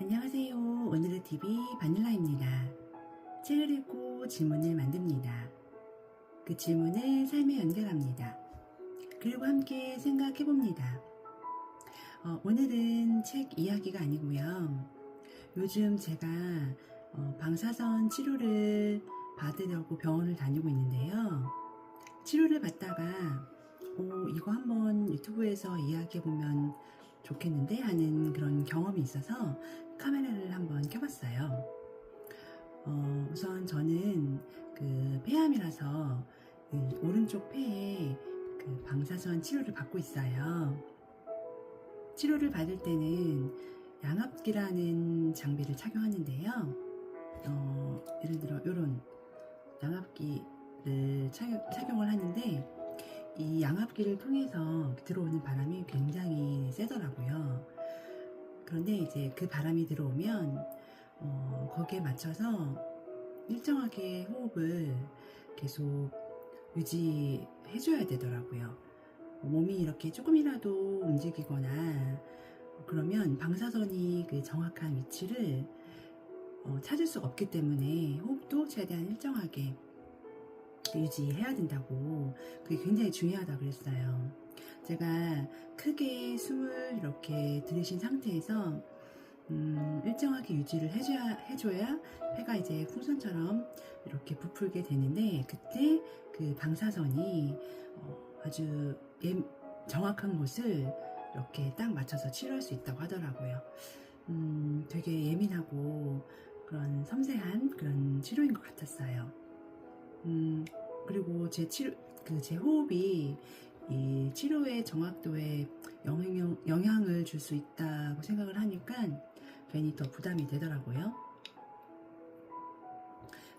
안녕하세요. 오늘의 TV 바닐라입니다. 책을 읽고 질문을 만듭니다. 그 질문을 삶에 연결합니다. 그리고 함께 생각해봅니다. 오늘은 책 이야기가 아니고요. 요즘 제가 방사선 치료를 받으려고 병원을 다니고 있는데요. 치료를 받다가 이거 한번 유튜브에서 이야기해보면 좋겠는데 하는 그런 경험이 있어서 카메라를 한번 켜봤어요. 우선 저는 그 폐암이라서 오른쪽 폐에 그 방사선 치료를 받고 있어요. 치료를 받을 때는 양압기라는 장비를 착용하는데요. 예를 들어 이런 양압기를 착용을 하는데 이 양압기를 통해서 들어오는 바람이 굉장히 세더라고요. 그런데 이제 그 바람이 들어오면 거기에 맞춰서 일정하게 호흡을 계속 유지해줘야 되더라고요. 몸이 이렇게 조금이라도 움직이거나 그러면 방사선이 그 정확한 위치를 찾을 수가 없기 때문에 호흡도 최대한 일정하게 유지해야 된다고, 그게 굉장히 중요하다고 그랬어요. 제가 크게 숨을 이렇게 들이신 상태에서 일정하게 유지를 해줘야 폐가 이제 풍선처럼 이렇게 부풀게 되는데, 그때 그 방사선이 아주 정확한 곳을 이렇게 딱 맞춰서 치료할 수 있다고 하더라고요. 되게 예민하고 그런 섬세한 그런 치료인 것 같았어요. 그리고 제 호흡이 이 치료의 정확도에 영향을 줄 수 있다고 생각을 하니까 괜히 더 부담이 되더라고요.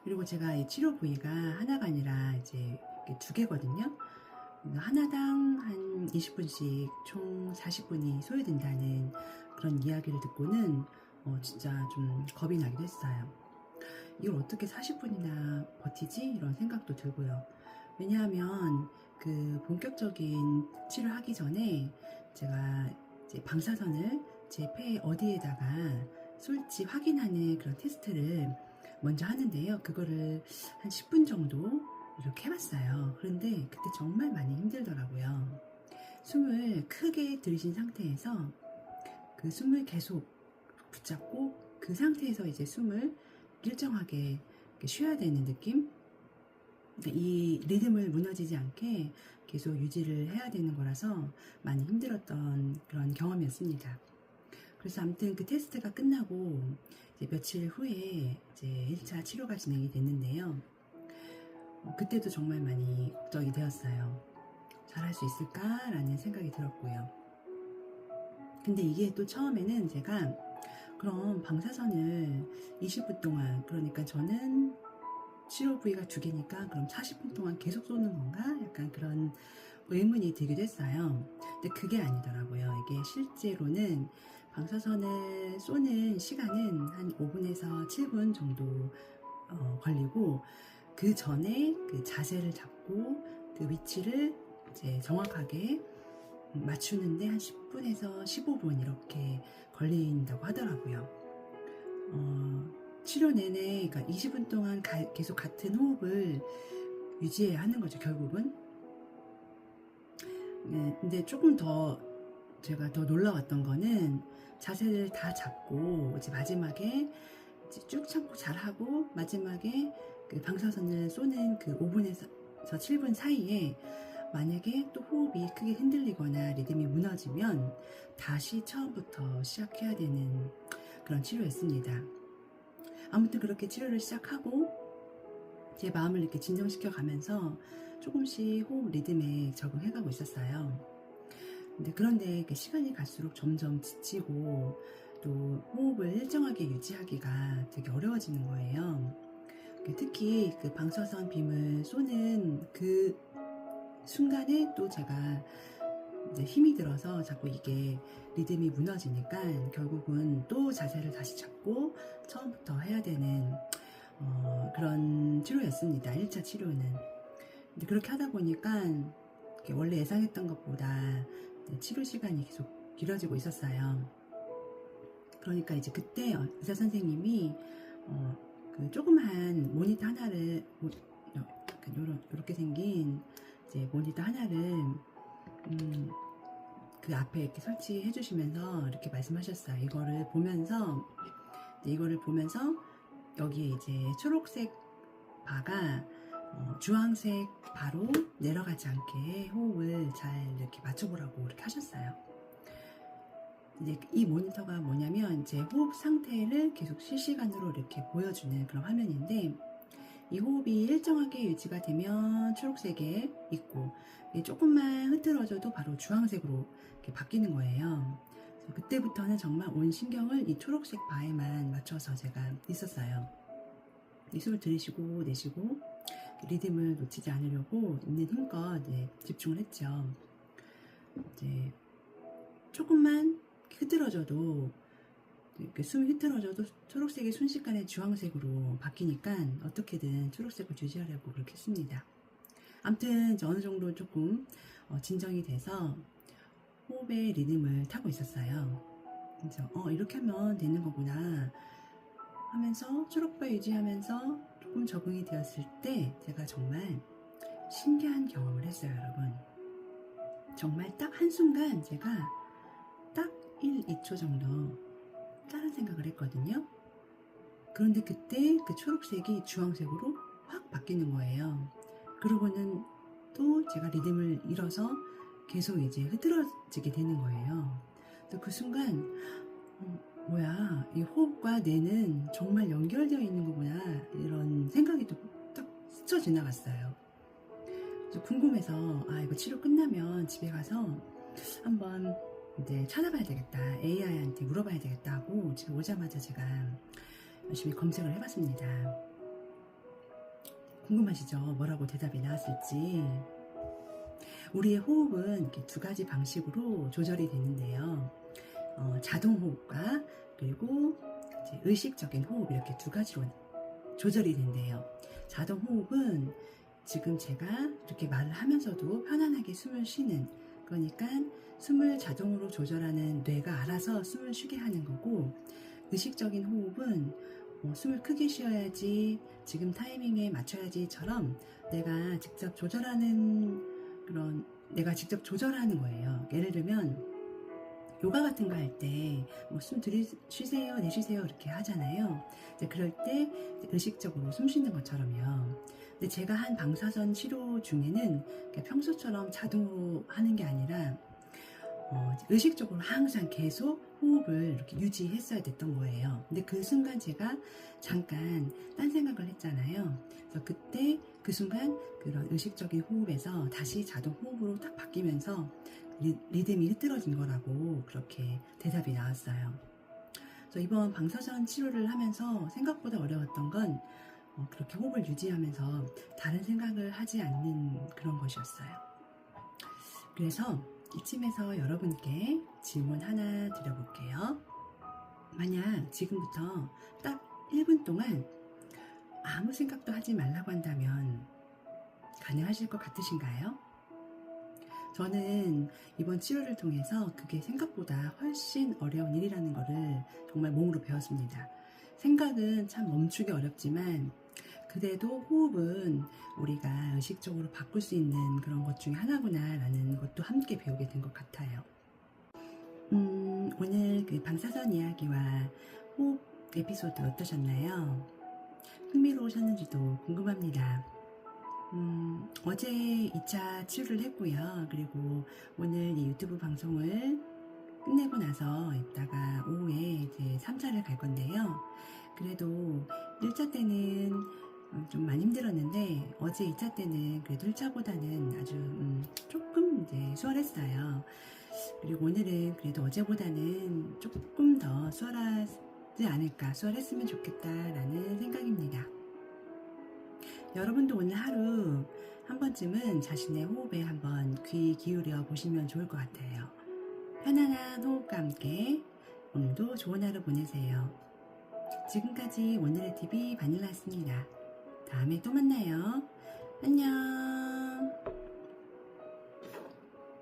그리고 제가 이 치료 부위가 하나가 아니라 이제 두 개거든요. 하나당 한 20분씩 총 40분이 소요된다는 그런 이야기를 듣고는 진짜 좀 겁이 나기도 했어요. 이걸 어떻게 40분이나 버티지? 이런 생각도 들고요. 왜냐하면 그 본격적인 치료를 하기 전에 제가 이제 방사선을 제 폐 어디에다가 쏠지 확인하는 그런 테스트를 먼저 하는데요. 그거를 한 10분 정도 이렇게 해봤어요. 그런데 그때 정말 많이 힘들더라고요. 숨을 크게 들이신 상태에서 그 숨을 계속 붙잡고 그 상태에서 이제 숨을 일정하게 쉬어야 되는 느낌? 이 리듬을 무너지지 않게 계속 유지를 해야 되는 거라서 많이 힘들었던 그런 경험이었습니다. 그래서 아무튼 그 테스트가 끝나고 이제 며칠 후에 이제 1차 치료가 진행이 됐는데요. 그때도 정말 많이 걱정이 되었어요. 잘할 수 있을까라는 생각이 들었고요. 근데 이게 또 처음에는 제가 그럼 방사선을 20분 동안, 그러니까 저는 치료 부위가 두 개니까 그럼 40분 동안 계속 쏘는 건가? 약간 그런 의문이 들기도 했어요. 근데 그게 아니더라고요. 이게 실제로는 방사선을 쏘는 시간은 한 5분에서 7분 정도 걸리고, 그 전에 그 자세를 잡고 그 위치를 이제 정확하게 맞추는데 한 10분에서 15분 이렇게 걸린다고 하더라고요. 치료 내내, 그러니까 20분 동안 계속 같은 호흡을 유지해야 하는 거죠, 결국은. 네, 근데 조금 더 제가 더 놀라웠던 거는 자세를 다 잡고 이제 마지막에 이제 쭉 참고 잘하고 마지막에 그 방사선을 쏘는 그 5분에서 7분 사이에 만약에 또 호흡이 크게 흔들리거나 리듬이 무너지면 다시 처음부터 시작해야 되는 그런 치료였습니다. 아무튼 그렇게 치료를 시작하고 제 마음을 이렇게 진정시켜 가면서 조금씩 호흡 리듬에 적응해가고 있었어요. 그런데 시간이 갈수록 점점 지치고 또 호흡을 일정하게 유지하기가 되게 어려워지는 거예요. 특히 그 방사선 빔을 쏘는 그 순간에 또 제가 이제 힘이 들어서 자꾸 이게 리듬이 무너지니까 결국은 또 자세를 다시 잡고 처음부터 해야 되는 그런 치료였습니다. 1차 치료는. 근데 그렇게 하다 보니까 원래 예상했던 것보다 치료 시간이 계속 길어지고 있었어요. 그러니까 이제 그때 의사 선생님이 그 조그만 모니터 하나를 이렇게 생긴 이제 모니터 하나를 그 앞에 이렇게 설치해 주시면서 이렇게 말씀하셨어요. 이거를 보면서 여기에 이제 초록색 바가 주황색 바로 내려가지 않게 호흡을 잘 이렇게 맞춰보라고 이렇게 하셨어요. 이제 이 모니터가 뭐냐면 이제 호흡 상태를 계속 실시간으로 이렇게 보여주는 그런 화면인데, 이 호흡이 일정하게 유지가 되면 초록색에 있고 조금만 흐트러져도 바로 주황색으로 이렇게 바뀌는 거예요. 그래서 그때부터는 정말 온 신경을 이 초록색 바에만 맞춰서 제가 있었어요. 이 숨을 들이쉬고 내쉬고 리듬을 놓치지 않으려고 있는 힘껏 집중을 했죠. 이제 조금만 흐트러져도, 숨이 흐트러져도 초록색이 순식간에 주황색으로 바뀌니까 어떻게든 초록색을 유지하려고 그렇게 했습니다. 아무튼 어느 정도 조금 진정이 돼서 호흡의 리듬을 타고 있었어요. 그래서 이렇게 하면 되는 거구나 하면서 초록바 유지하면서 조금 적응이 되었을 때 제가 정말 신기한 경험을 했어요, 여러분. 정말 딱 한순간 제가 딱 1, 2초 정도 다른 생각을 했거든요. 그런데 그때 그 초록색이 주황색으로 확 바뀌는 거예요. 그러고는 또 제가 리듬을 잃어서 계속 이제 흐트러지게 되는 거예요. 그 순간 뭐야, 이 호흡과 뇌는 정말 연결되어 있는 거구나, 이런 생각이 또 딱 스쳐 지나갔어요. 그래서 궁금해서 이거 치료 끝나면 집에 가서 한번 이제 찾아봐야 되겠다, AI한테 물어봐야 되겠다 하고 집에 오자마자 제가 열심히 검색을 해봤습니다. 궁금하시죠? 뭐라고 대답이 나왔을지. 우리의 호흡은 이렇게 두 가지 방식으로 조절이 되는데요. 자동 호흡과 그리고 이제 의식적인 호흡, 이렇게 두 가지로 조절이 된대요. 자동 호흡은 지금 제가 이렇게 말을 하면서도 편안하게 숨을 쉬는, 그러니까 숨을 자동으로 조절하는 뇌가 알아서 숨을 쉬게 하는 거고, 의식적인 호흡은 숨을 크게 쉬어야지, 지금 타이밍에 맞춰야지처럼 내가 직접 조절하는 거예요. 예를 들면 요가 같은 거 할 때 숨 들이쉬세요 내쉬세요 이렇게 하잖아요. 이제 그럴 때 의식적으로 숨 쉬는 것처럼요. 근데 제가 한 방사선 치료 중에는 평소처럼 자동으로 하는 게 아니라 의식적으로 항상 계속 호흡을 이렇게 유지했어야 됐던 거예요. 근데 그 순간 제가 잠깐 딴 생각을 했잖아요. 그래서 그때 그 순간 그런 의식적인 호흡에서 다시 자동 호흡으로 딱 바뀌면서 리듬이 흐트러진 거라고 그렇게 대답이 나왔어요. 그래서 이번 방사선 치료를 하면서 생각보다 어려웠던 건 그렇게 호흡을 유지하면서 다른 생각을 하지 않는 그런 것이었어요. 그래서 이쯤에서 여러분께 질문 하나 드려볼게요. 만약 지금부터 딱 1분 동안 아무 생각도 하지 말라고 한다면 가능하실 것 같으신가요? 저는 이번 치료를 통해서 그게 생각보다 훨씬 어려운 일이라는 거를 정말 몸으로 배웠습니다. 생각은 참 멈추기 어렵지만 그래도 호흡은 우리가 의식적으로 바꿀 수 있는 그런 것 중에 하나구나 라는 것도 함께 배우게 된 것 같아요. 오늘 그 방사선 이야기와 호흡 에피소드 어떠셨나요? 흥미로우셨는지도 궁금합니다. 어제 2차 치료를 했고요. 그리고 오늘 이 유튜브 방송을 끝내고 나서 이따가 오후에 이제 3차를 갈 건데요. 그래도 1차 때는 좀 많이 힘들었는데 어제 2차 때는 그래도 1차보다는 아주 조금 이제 수월했어요. 그리고 오늘은 그래도 어제보다는 조금 더 수월하지 않을까, 수월했으면 좋겠다라는 생각입니다. 여러분도 오늘 하루 한 번쯤은 자신의 호흡에 한번 귀 기울여 보시면 좋을 것 같아요. 편안한 호흡과 함께 오늘도 좋은 하루 보내세요. 지금까지 오늘의 TV 바닐라였습니다. 다음에 또 만나요. 안녕.